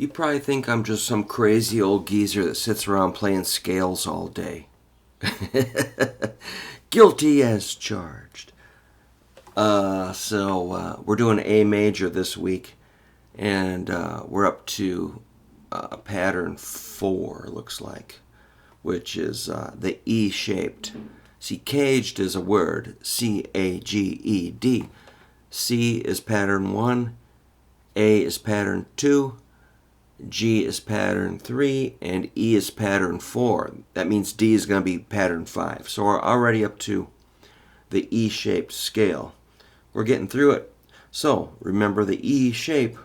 You probably think I'm just some crazy old geezer that sits around playing scales all day. Guilty as charged. So we're doing A major this week, and we're up to pattern 4, looks like, which is the E-shaped. See, caged is a word, C-A-G-E-D. C is pattern 1, A is pattern 2, G is pattern 3, and E is pattern 4. That means D is going to be pattern 5. So we're already up to the E-shaped scale. We're getting through it. So remember the E shape.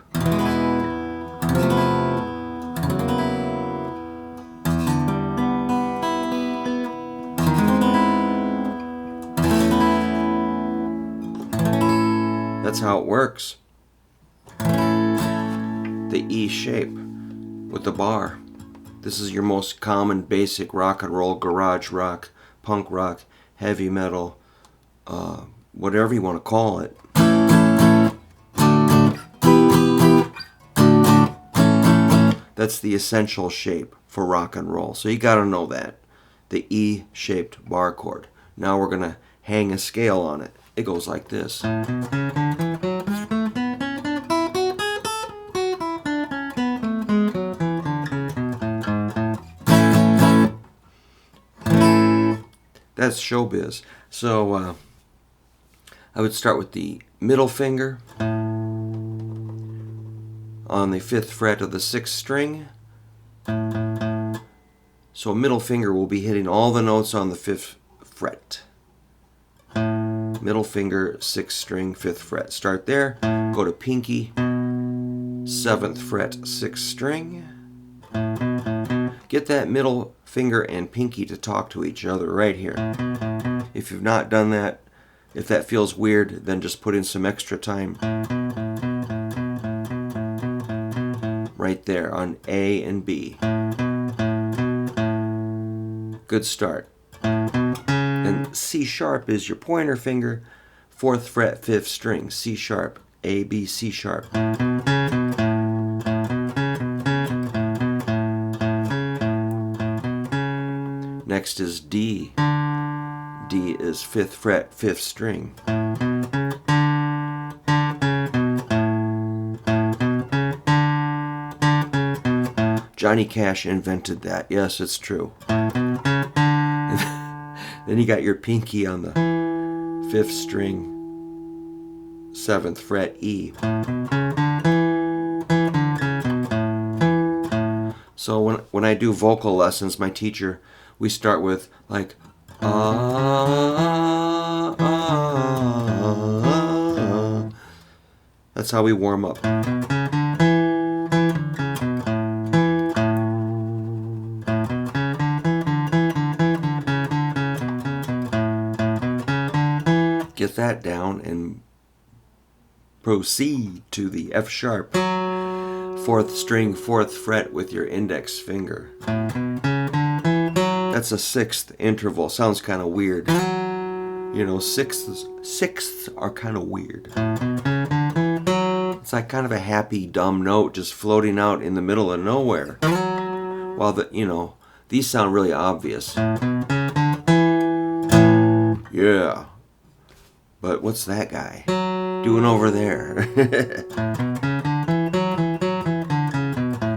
That's how it works. The E shape with the bar. This is your most common basic rock and roll, garage rock, punk rock, heavy metal, whatever you want to call it. That's the essential shape for rock and roll. So you got to know that. The E-shaped bar chord. Now we're going to hang a scale on it. It goes like this. That's showbiz. So I would start with the middle finger on the 5th fret of the 6th string. So middle finger will be hitting all the notes on the 5th fret. Middle finger, 6th string, 5th fret. Start there. Go to pinky, 7th fret, 6th string. Get that middle finger and pinky to talk to each other right here. If you've not done that, if that feels weird, then just put in some extra time. Right there on A and B. Good start. And C sharp is your pointer finger, 4th fret, 5th string, C sharp, A, B, C sharp. Next is D. D is 5th fret, 5th string. Johnny Cash invented that. Yes, it's true. Then you got your pinky on the 5th string, 7th fret, E. So when I do vocal lessons, my teacher, we start with like, That's how we warm up. Get that down and proceed to the F sharp, 4th string, 4th fret with your index finger. That's a 6th interval. Sounds kind of weird. You know, sixths are kind of weird. It's like kind of a happy, dumb note just floating out in the middle of nowhere. While these sound really obvious. Yeah. But what's that guy doing over there?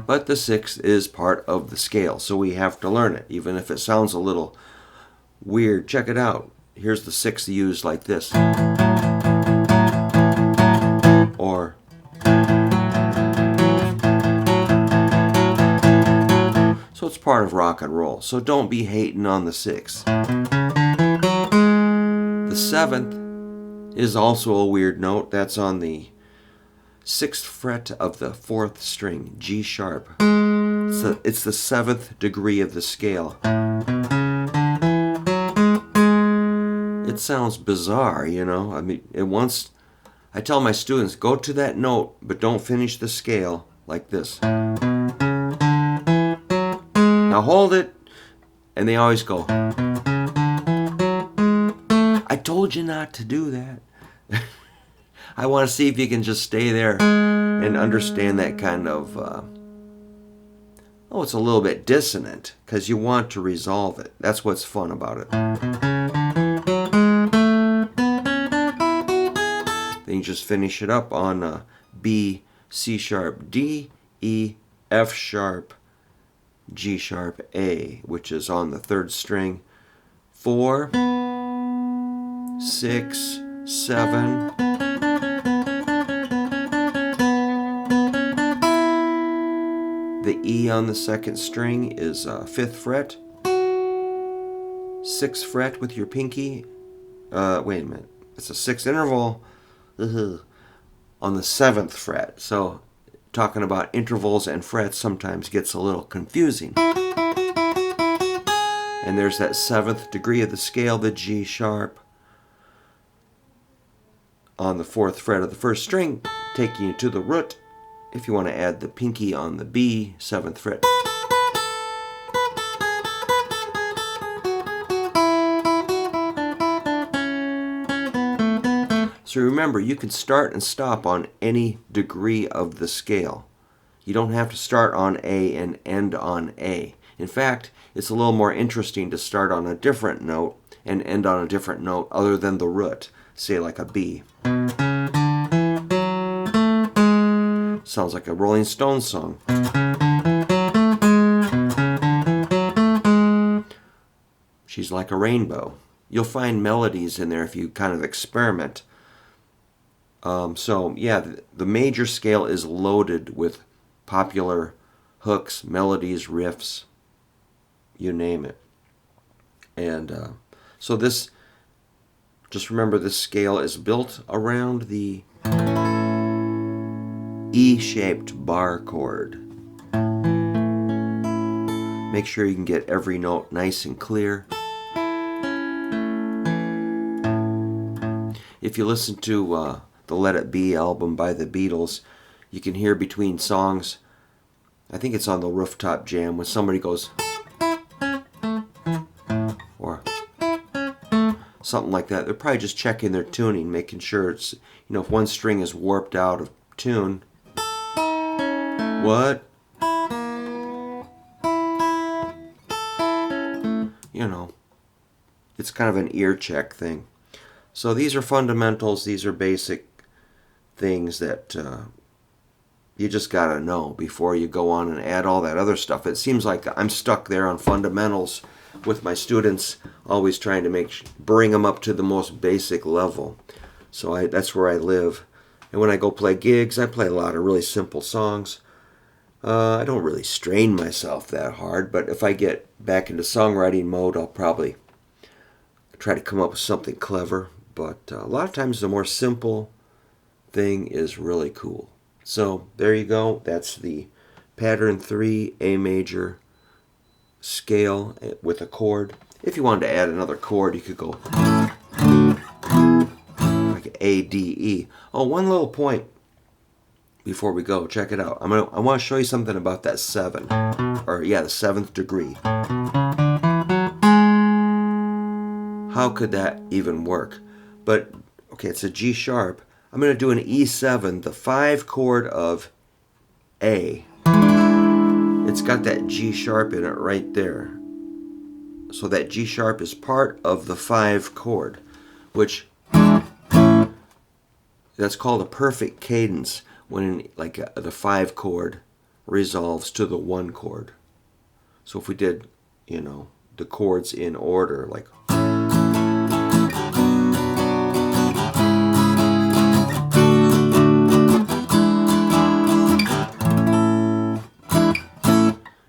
But the 6th is part of the scale, so we have to learn it, even if it sounds a little weird. Check it out. Here's the 6th used like this. Or so it's part of rock and roll. So don't be hating on the 6th. The 7th is also a weird note. That's on the 6th fret of the 4th string, G sharp. It's the 7th degree of the scale. It sounds bizarre, I mean, I tell my students, go to that note, but don't finish the scale like this. Now hold it, and they always go, I told you not to do that. I want to see if you can just stay there and understand that kind of oh, it's a little bit dissonant, because you want to resolve it. That's what's fun about it. Then you just finish it up on B, C sharp, D, E, F sharp, G sharp, A, which is on the 3rd string. 4, 6, 7. The E on the 2nd string is 5th fret. 6th fret with your pinky. Wait a minute. It's a 6th interval on the 7th fret. So talking about intervals and frets sometimes gets a little confusing. And there's that 7th degree of the scale, the G sharp, on the 4th fret of the 1st string, taking you to the root. If you want to add the pinky on the B, 7th fret. So remember, you can start and stop on any degree of the scale. You don't have to start on A and end on A. In fact, it's a little more interesting to start on a different note and end on a different note other than the root, say like a B. Sounds like a Rolling Stones song. She's like a rainbow. You'll find melodies in there if you kind of experiment. So yeah, the major scale is loaded with popular hooks, melodies, riffs, you name it. And so this, just remember, this scale is built around the E-shaped bar chord. Make sure you can get every note nice and clear. If you listen to the Let It Be album by the Beatles, you can hear between songs, I think it's on the Rooftop Jam, when somebody goes, or something like that. They're probably just checking their tuning, making sure it's, if one string is warped out of tune. What? It's kind of an ear check thing. So these are fundamentals. These are basic things that you just got to know before you go on and add all that other stuff. It seems like I'm stuck there on fundamentals with my students, always trying to bring them up to the most basic level. So that's where I live. And when I go play gigs, I play a lot of really simple songs. I don't really strain myself that hard, but if I get back into songwriting mode, I'll probably try to come up with something clever. But a lot of times the more simple thing is really cool. So there you go. That's the pattern 3 A major scale with a chord. If you wanted to add another chord, you could go like A, D, E. Oh, one little point before we go. Check it out. I want to show you something about that 7. Or yeah, the 7th degree. How could that even work? But, okay, it's a G sharp. I'm going to do an E7, the 5 chord of A. It's got that G sharp in it right there. So that G sharp is part of the 5 chord, which that's called a perfect cadence when the 5 chord resolves to the 1 chord. So if we did, the chords in order, like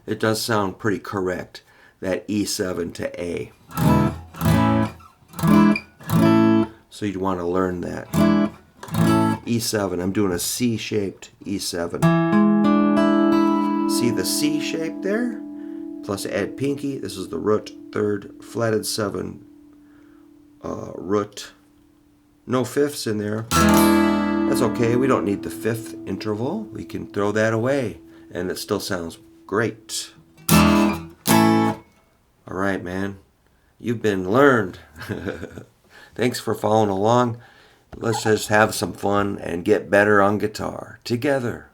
it does sound pretty correct, that E7 to A. So you'd want to learn that. E7, I'm doing a C-shaped E7. See the C shape there? Plus add pinky, this is the root, 3rd, flatted 7, root. No fifths in there. That's okay, we don't need the 5th interval. We can throw that away, and it still sounds great. All right, man. You've been learned. Thanks for following along. Let's just have some fun and get better on guitar together.